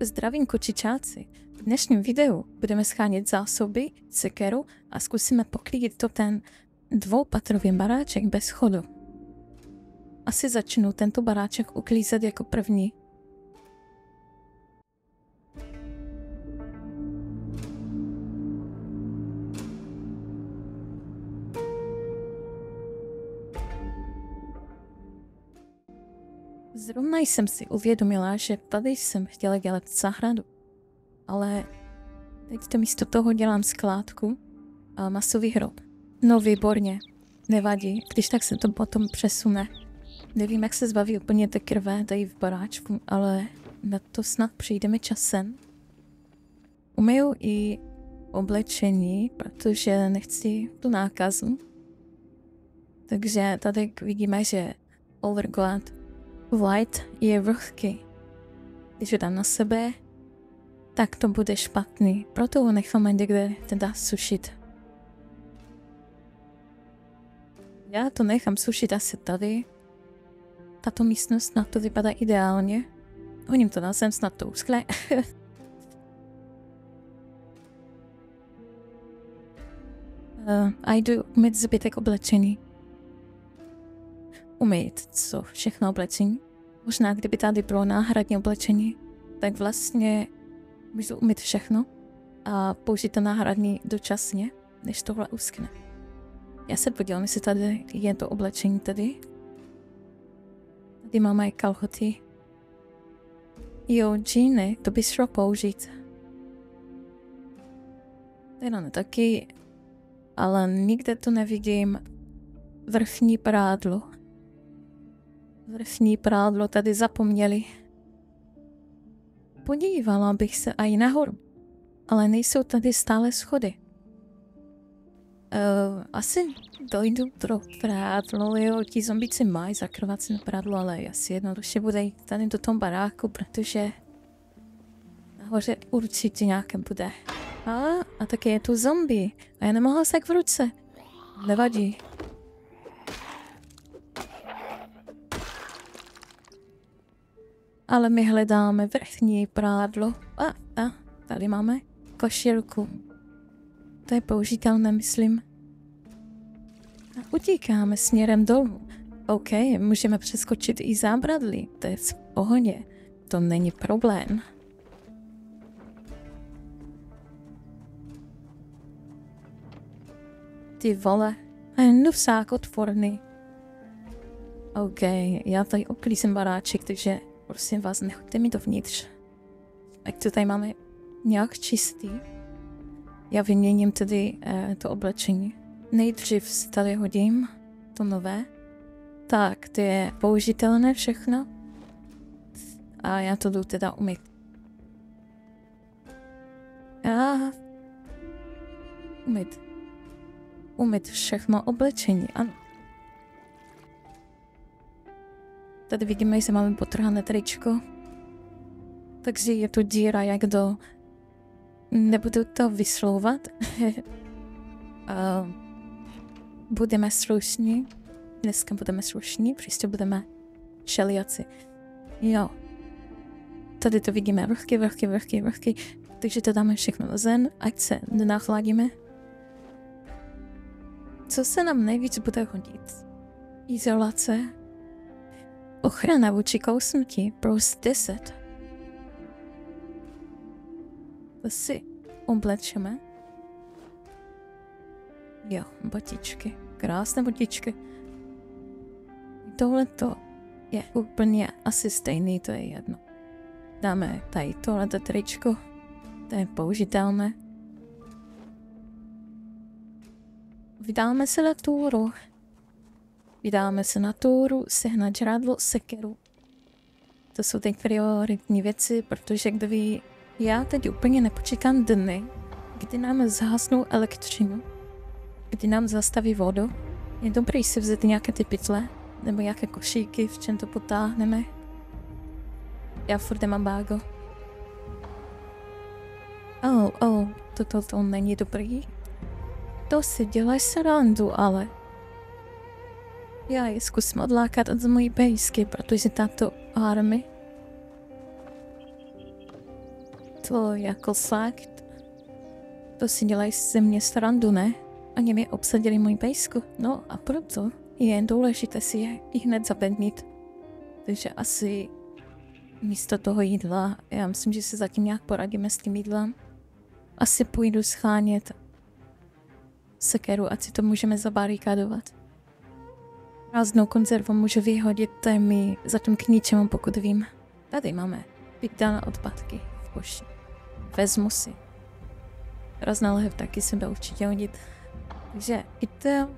Zdravím kočičáci. V dnešním videu budeme schánět zásoby, sekeru a zkusíme poklidit to ten dvoupatrový baráček bez schodu. Asi začnu tento baráček uklízet jako první. Zrovna jsem si uvědomila, že tady jsem chtěla dělat zahradu, ale teď to místo toho dělám skládku a masový hrob. No výborně, nevadí, když tak se to potom přesune. Nevím, jak se zbaví úplně té krve tady v baráčku, ale na to snad přijdeme časem. Umyju i oblečení, protože nechci tu nákazu. Takže tady vidíme, že Overglad White je vlhký. Když ho dám na sebe, tak to bude špatný. Proto ho necháme někde teda sušit. Já to nechám sušit asi tady. Tato místnost na to vypadá ideálně. Hodím to na zem, snad to uschne. A jdu umýt zbytek oblečení. Umýt co? Všechno oblečení? Možná kdyby tady bylo náhradní oblečení, tak vlastně můžu umýt všechno a použít to náhradní dočasně, než tohle uschne. Já se podívám, jestli tady je to oblečení tady. Tady máme kalhoty. Jo, džíny, to by šlo použít. Tady ne taky, ale nikde tu nevidím vrchní prádlo. Vrchní prádlo tady zapomněli. Podívala bych se i nahoru, ale nejsou tady stále schody. Asi dojdu pro prádlo, jo, ti zombíci mají zakrvací na prádlo, ale asi jednoduše bude jít tady do tom baráku, protože nahoře určitě nějaké bude. A také je tu zombie a já nemohla se v ruce. Nevadí. Ale my hledáme vrchní prádlo. A tady máme košilku. To je použitelné, myslím. A utíkáme směrem dolů. OK, můžeme přeskočit i zábradlí. To je v pohodě. To není problém. Ty vole. Nusák otvorný. OK, já tady uklízím baráček, takže prosím vás, nechoďte mi dovnitř. Jak to tady máme nějak čistý. Já vyměním tedy to oblečení. Nejdřív tady hodím to nové. Tak, to je použitelné všechno. A já to jdu teda umýt. Umýt všechno oblečení, ano. Tady vidíme, že máme potrhané tričko. Takže je tu díra jak do... Nebudu to vyslovovat. Budeme slušní. Dneska budeme slušní, příště budeme šeliaci. Jo. Tady to vidíme vrchky. Takže to dáme všechno na zem, ať se nenachladíme. Co se nám nejvíc bude hodit? Izolace. Ochrana vůči kousnutí plus 10. To si oblečeme. Jo, botičky. Krásné botičky. Tohleto je úplně asi stejný, to je jedno. Dáme tady tohleto tričko. To je použitelné. Vydáme se na túru, sehnat žrádlo, sekeru. To jsou ty prioritní věci, protože kdo ví, já teď úplně nepočítám dny, kdy nám zhasnou elektřinu, kdy nám zastaví vodu. Je dobré si vzít nějaké ty pytle, nebo nějaké košíky, v čem to potáhneme. Já furt nemám bágo. To není dobrý. To si děláš srandu, ale... Já je zkusím odlákat od mojí pejsky, protože tato army To jako fakt. To si dělají ze mě srandu, ne? Ani mi obsadili můj pejsku. No a proto je jen důležité si je i hned zapevnit. Takže asi místo toho jídla, já myslím, že se zatím nějak poradíme s tím jídlem. Asi půjdu schánět sekeru, ať si to můžeme zabarikádovat. Prázdnou konzervu můžu vyhodit, to je mi zatím k ničemu, pokud vím. Tady máme vydané odpadky v koši. Vezmu si. Razná lahev taky se dá určitě hodit. Takže pytel,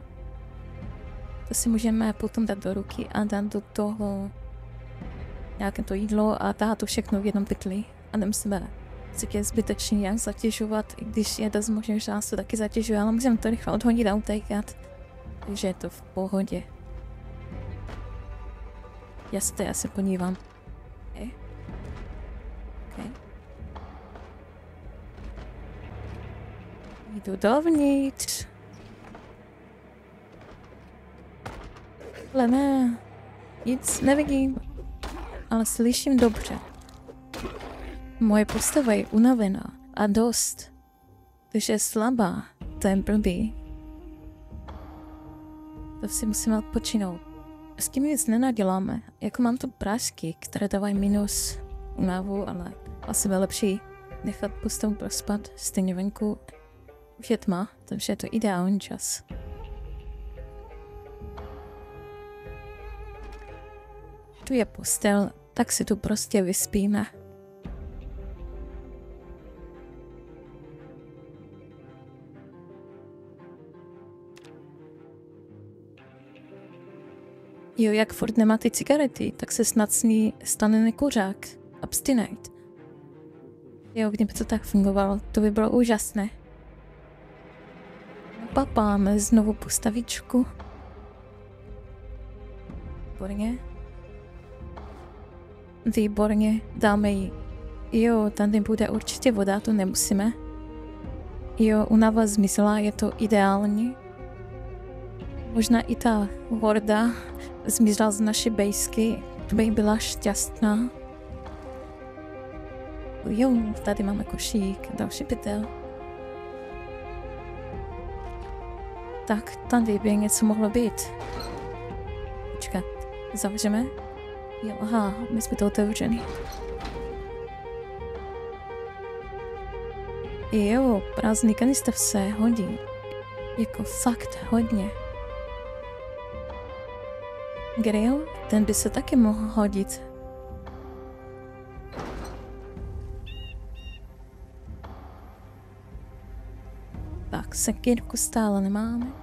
to si můžeme potom dát do ruky a dát do toho nějaké to jídlo a dát to všechno v jednom pytli. A nemusíme se zbytečně nějak zatěžovat, i když je dost možná, že nás to taky zatěžuje, ale můžeme to rychle odhodit a utékat. Takže je to v pohodě. Já se podívám. Okay. Jdu dovnitř. Ale ne, nic nevidím, ale slyším dobře. Moje postava je unavená a dost, takže je slabá, to je blbý. To si musíme odpočinout. S tím nic nenaděláme, jako mám tu prášky, které dávají minus únavu, ale asi bude lepší nechat postavu prospat, stejně venku. Už je tma, takže je to ideální čas. Tu je postel, tak si tu prostě vyspíme. Jo, jak furt nemá ty cigarety, tak se snad s ní stane nekuřák. Abstinent. Jo, kdyby to tak fungovalo, to by bylo úžasné. Papáme znovu postavičku. Výborně. Výborně, dáme jí. Jo, tady bude určitě voda, to nemusíme. Jo, únava zmizela, je to ideální. Možná i ta horda zmizela z naší bejsky, to by byla šťastná. Jo, tady máme košík, další pytel. Tak tady by něco mohlo být. Počkat, zavřeme? Jo, aha, my jsme to otevřeli. Jo, prázdný kanister se hodí. Jako fakt hodně. Grill, ten by se taky mohl hodit. Tak, sekírku stále nemáme.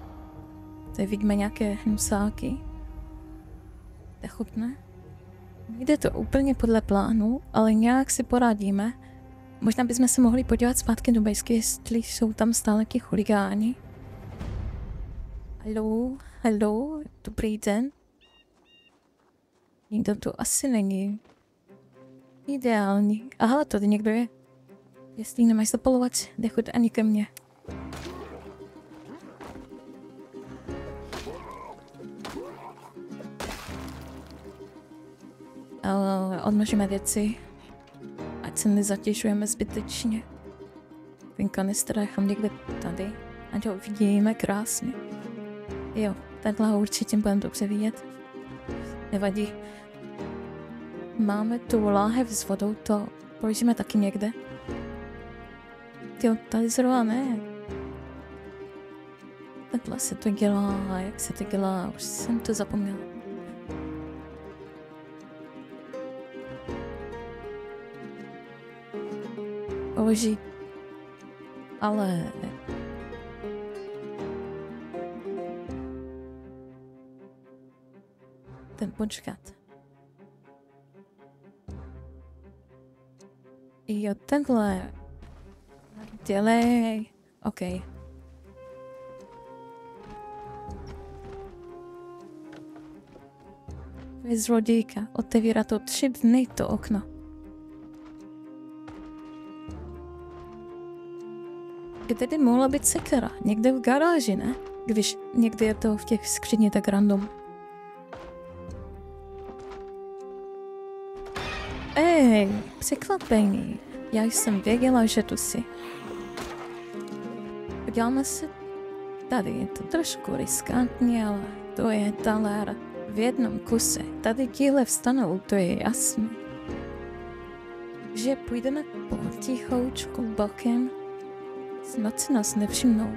Tady vidíme nějaké hnusáky. To je chutné. Jde to úplně podle plánu, ale nějak si poradíme. Možná bychom se mohli podívat zpátky do bejsky, jestli jsou tam stále ti chuligáni. Haló, dobrý den. Nikdo tu asi není. Ideální. Aha, tady někdo je. Jestli nemáš zapalovat, nechoď ani ke mně. Odnožíme věci, ať se nezatěžujeme zbytečně. Ten kanistr nechám někde tady, ať ho vidíme krásně. Jo, takhle ho určitě budeme dobře vidět. Nevadí. Máme tu láhev s vodou, to položíme taky někde. Jo, tady zrovna ne. Takhle se to dělá, jak se to dělá, už jsem to zapomněla. Položit. Ale... Ten počkat. Jo, tenhle. Dělej. OK. Vy zlodějka, otevírá to 3 dny to okno. Kde by mohla být sekera? Někde v garáži, ne? Když někdy je to v těch skříních tak random. Ej, překvapení. Já jsem věděla, že tu jsi. Podíváme se. Tady je to trošku riskantní, ale to je talér v jednom kuse. Tady díle vstanou, to je jasný. Že půjdeme potichoučku bokem, snad si nás nevšimnou.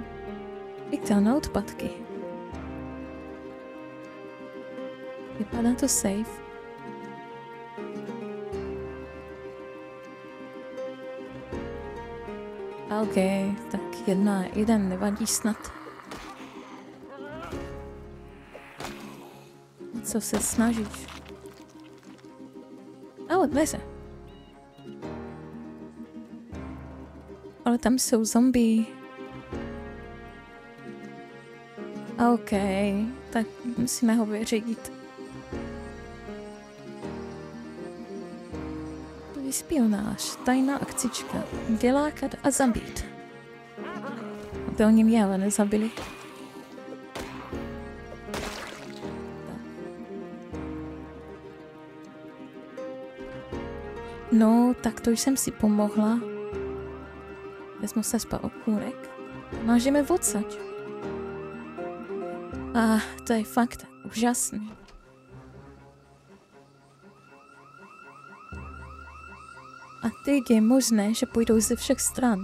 I to na odpadky. Vypadá to safe. OK, tak jeden nevadí snad. Co se snažíš? Ale dveře. Ale tam jsou zombie. OK, tak musíme ho vyřídit. Špionáž, tajná akcička, vylákat a zabít. To oni mě ale nezabili. No, tak to jsem si pomohla. Vezmu se spát okůrek. Mážeme odsaď. To je fakt úžasný. A teď je možné, že půjdou ze všech stran.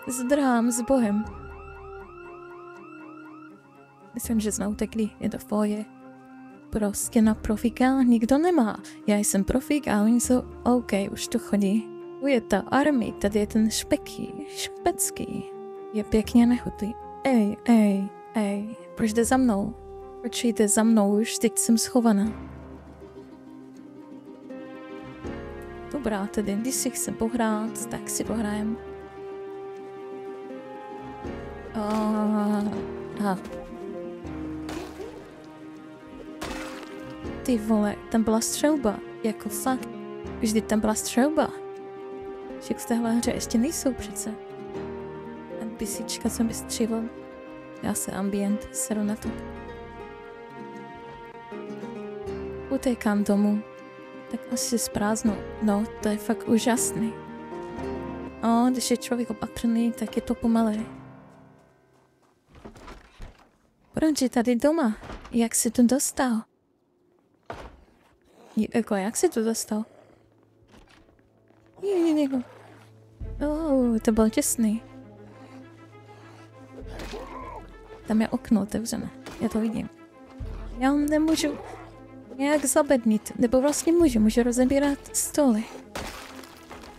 Zdrhám s Bohem. Myslím, že jsme utekli, je to foje. Prostě na profíka nikdo nemá. Já jsem profík a oni jsou OK, už to chodí. Tu je ta armie, tady je ten špecký. Je pěkně nechutý. Ej, proč jde za mnou? Proč jde za mnou, už teď jsem schovaná. Dobrá, tedy když si chce pohrát, tak si pohrajem. Ty vole, tam byla střelba, jako fakt. Vždy tam byla střelba. Však z téhle hře ještě nejsou přece. NPCčka jsem vystřelil. Já se ambient, seru na to. Utékám domů. Tak asi zprázdno. No, to je fakt úžasný. Když je člověk opatrný, tak je to pomalé. Proč je tady doma? Jak jsi tu dostal? Jak jsi tu dostal? To bylo těsný. Tam je okno otevřené. Já to vidím. Já nemůžu nějak zabednit, nebo vlastně můžu rozebírat stoly.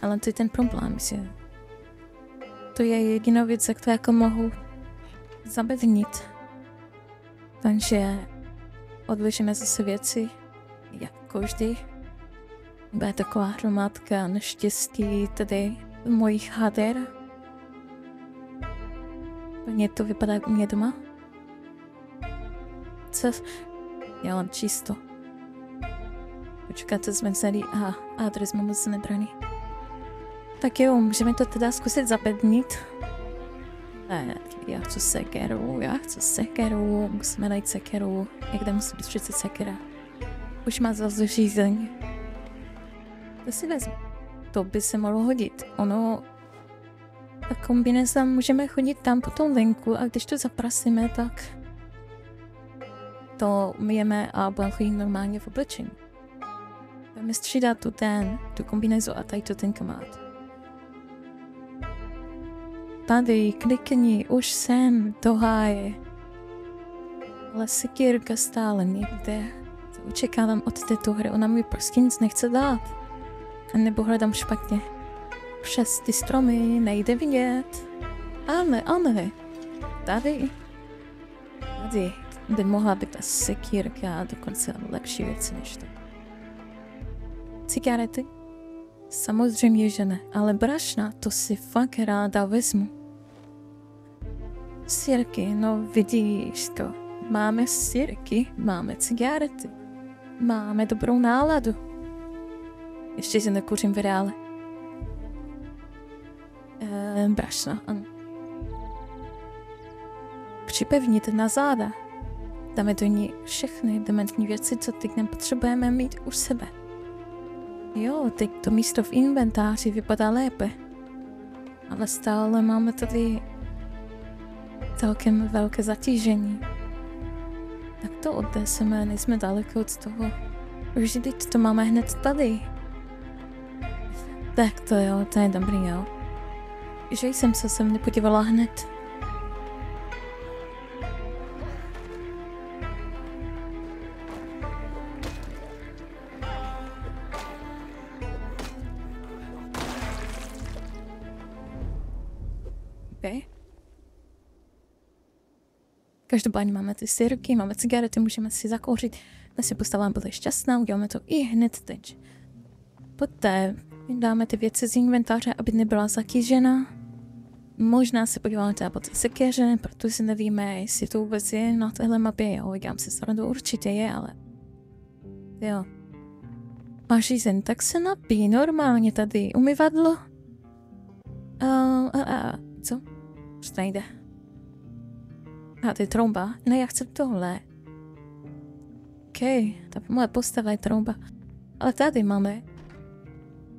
Ale to je ten problém, že to je jediná věc, jak to jako mohu zabednit. Takže odložíme zase věci, jako vždy. Bude taková hromádka neštěstí tady mojich hader. Mně to vypadá jako mě doma. Co? Já mám čisto. Počkáte, jsme vzali a tady jsme moc nebraný. Tak jo, můžeme to teda zkusit zabednit. Ne, já chci sekeru, musíme najít sekeru. Někde musí být přece sekera. Už má zase řízení. To si vezmu. To by se mohlo hodit. Ono... Ta kombinace můžeme chodit tam po tom venku a když to zaprasíme, tak... To umyjeme a budeme chodit normálně v oblečení. Budeme střídat tu kombinézu a tady to ten kamarád. Tady, klikni, už jsem, do háje. Ale sekírka stále někde. To očekávám od této hry, ona mi prostě nic nechce dát. A nebo hledám špatně. Přes ty stromy nejde vidět. Ale, tady by mohla být ta sekírka a dokonce lepší věci než to. Cigarety? Samozřejmě, že ne, ale brašna, to si fakt ráda vezmu. Sirky, no vidíš to. Máme sirky, máme cigarety. Máme dobrou náladu. Ještě si nekouřím v reále. Brašna, ano. Připevnit na záda. Dáme do ní všechny dementní věci, co teď nepotřebujeme mít u sebe. Jo, teď to místo v inventáři vypadá lépe. Ale stále máme tady celkem velké zatížení. Tak to odneseme, nejsme daleko od toho. Vždyť to máme hned tady. Tak to jo, to je dobrý, jo. Že jsem se sem nepodívala hned. Okay. Každopádně máme ty syrky, máme cigarety, můžeme si zakouřit. My si postavám byli šťastná, uděláme to i hned teď. Poté dáme ty věci z inventáře, aby nebyla zatížena. Možná se podíváme teda po té sekeře, protože nevíme, jestli to vůbec je na téhle mapě. Jo, dělám si srandu, určitě je, ale... Jo. A řízen, tak se napí normálně tady. Umyvadlo? Co? Už to nejde. A ty tromba? Ne, já chci tohle. OK, ta moje postava je tromba. Ale tady máme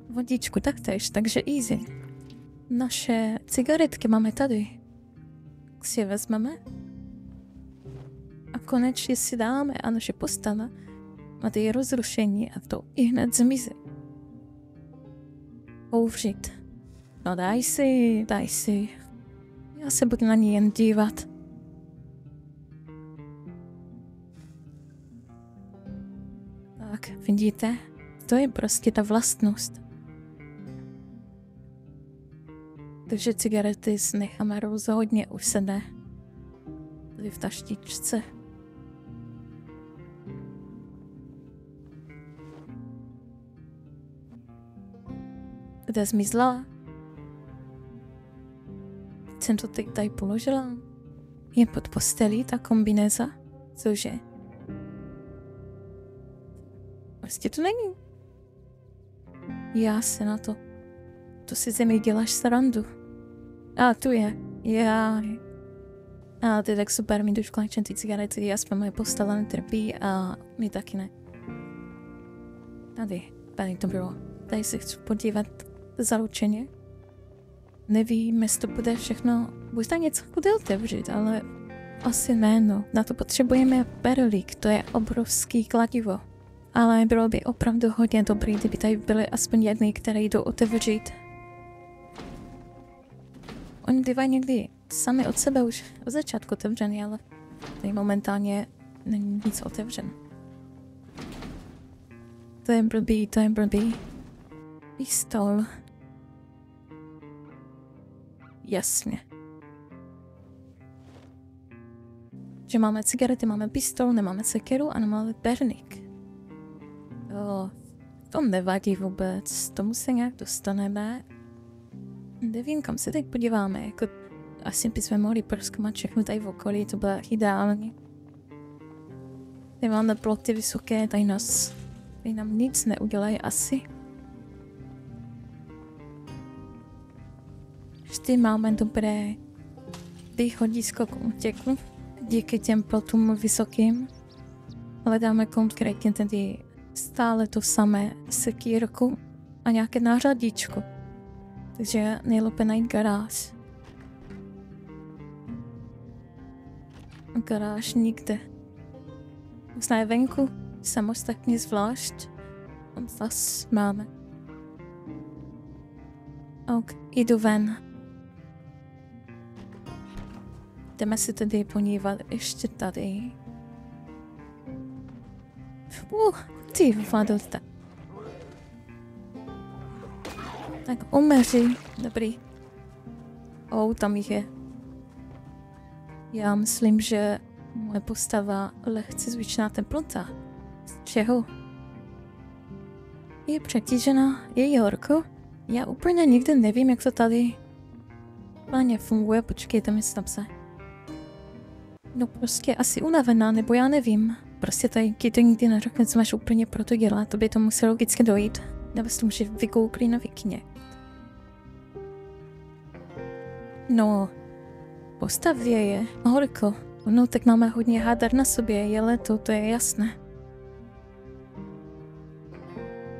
vodičku taktéž, takže easy. Naše cigaretky máme tady. Tak si je vezmeme. A konečně si dáme a naše postava má ty rozrušení a to i hned zmizí. Kouvřit. No daj si. Já se budu na ní jen dívat. Tak, vidíte? To je prostě ta vlastnost. Takže cigarety necháme rozhodně u sebe. Tady v taštičce. Kde zmizla? Jsem to teď tady položila. Je pod postelí ta kombinéza? Cože? Prostě to není. Já se na to. To si ze mě děláš srandu. A tu je. Já. A to je tak super, mi jdou konečně ty cigarety, aspoň moje postava netrpí a my taky ne. Tady to bylo. Tady se chci podívat zaručeně. Nevím, jestli to bude všechno, možná něco bude otevřít, ale asi ne, no. Na to potřebujeme perlík, to je obrovský kladivo. Ale bylo by opravdu hodně dobrý, kdyby tady byly aspoň jedny, které jdou otevřít. Oni bývají někdy sami od sebe už od začátku otevřený, ale tady momentálně není nic otevřen. To je blbý. Pistol. Jasně. Že máme cigarety, máme pistol, nemáme sekeru a nemáme perník. To nevadí vůbec, tomu se nějak dostaneme. Nevím, kam se teď podíváme, jako asi bychom mohli prozkoumat všechno tady v okolí, to bylo ideální. Tady máme ploty vysoké, tady nám nic neudělají asi. Vždy máme dobré východisko k útěku, díky těm plotům vysokým. Ale dáme konkrétně tedy stále to samé sekírku a nějaké nářadíčko. Takže nejlépe najít garáž. Garáž nikde. Možná je venku, samostatně zvlášť. Tam zas máme. Ok, jdu ven. Jdeme si tedy podívat ještě tady. Ty vadota. Tak umeři, dobrý. Tam jich je. Já myslím, že moje postava lehce zvyšná teplota. Z čeho? Je přetížená, je horko. Já úplně nikdy nevím, jak to tady plně funguje, počkejte mi tam se. No prostě asi unavená, nebo já nevím. Prostě tady to nikdy neřekne, co máš úplně pro to dělat, to by to muselo logicky dojít. Nebo si to může vykouklit na vikině. No, postavě je horko. No, tak máme hodně hádar na sobě, je leto, to je jasné.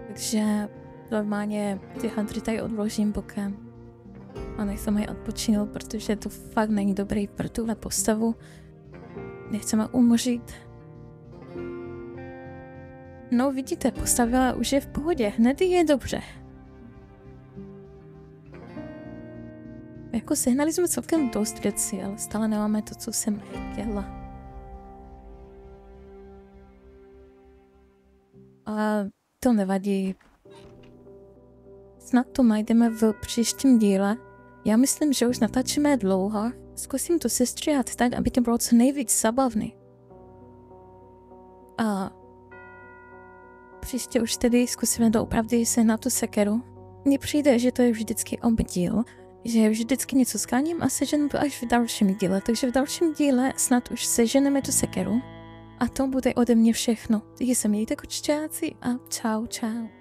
Takže Normálně ty hadry tady odložím bokem a nechcem je odpočinout, protože to fakt není dobrý pro tuhle postavu. Nechceme umořit. No vidíte, postava už je v pohodě, hned je dobře. Jako sehnali jsme celkem dost věcí, ale stále nemáme to, co jsem chtěla. A to nevadí. Snad to najdeme v příštím díle. Já myslím, že už natáčíme dlouho. Zkusím to sestříhat tak, aby to bylo co nejvíc zabavný. A příště už tedy zkusíme doopravdy se na tu sekeru. Mně přijde, že to je vždycky obdíl, že vždycky něco skáním a seženu to až v dalším díle. Takže v dalším díle snad už seženeme tu sekeru. A to bude ode mě všechno. Takže se mějte kočťáci a čau čau.